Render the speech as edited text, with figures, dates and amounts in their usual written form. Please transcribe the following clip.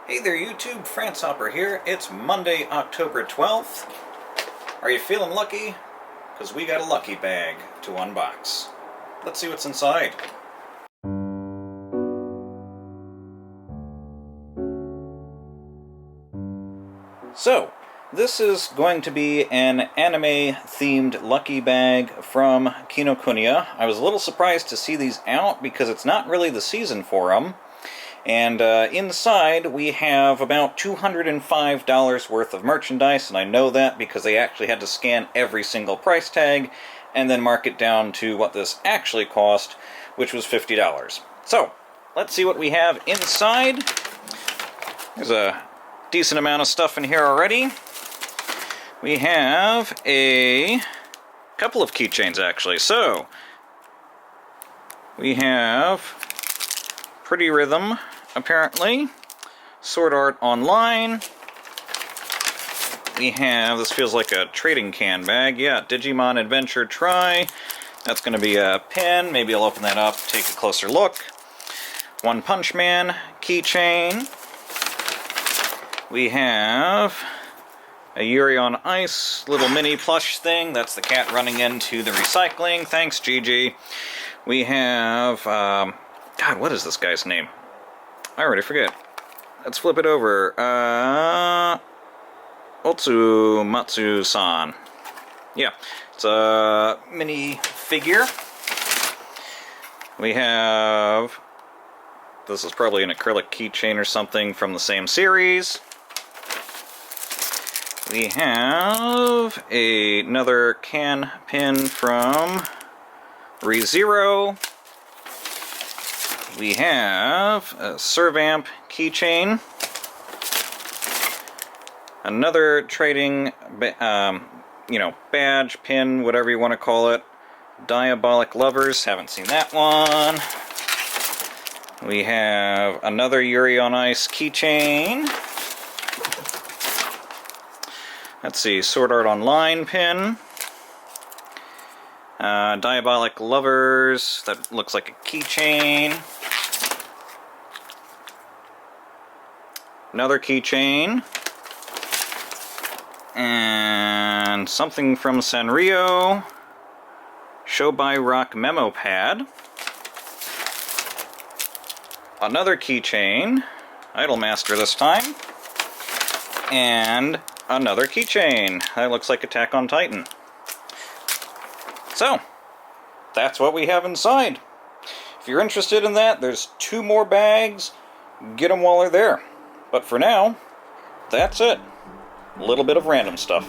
Hey there YouTube, Francehopper here. It's Monday, October 12th. Are you feeling lucky? Because we got a lucky bag to unbox. Let's see what's inside. So, this is going to be an anime-themed lucky bag from Kinokuniya. I was a little surprised to see these out because it's not really the season for them. And inside we have about $205 worth of merchandise, and I know that because they actually had to scan every single price tag and then mark it down to what this actually cost, which was $50. So, let's see what we have inside. There's a decent amount of stuff in here already. We have a couple of keychains actually. So, we have Pretty Rhythm, apparently. Sword Art Online. We have, this feels like a trading can bag. Yeah, Digimon Adventure Try. That's going to be a pin. Maybe I'll open that up, take a closer look. One Punch Man keychain. We have a Yuri on Ice little mini plush thing. That's the cat running into the recycling. Thanks, Gigi. We have, God, what is this guy's name? I already forget. Let's flip it over. Otsumatsu-san. Yeah, it's a mini figure. We have, this is probably an acrylic keychain or something from the same series. We have another can pin from ReZero. We have a Servamp keychain. Another trading, badge, pin, whatever you want to call it. Diabolic Lovers, haven't seen that one. We have another Yuri on Ice keychain. Let's see, Sword Art Online pin. Diabolic Lovers, that looks like a keychain. Another keychain. And something from Sanrio. Shobai Rock Memo Pad. Another keychain. Idolmaster this time. And another keychain. That looks like Attack on Titan. So, that's what we have inside. If you're interested in that, there's 2 more bags. Get them while they're there. But for now, that's it. A little bit of random stuff.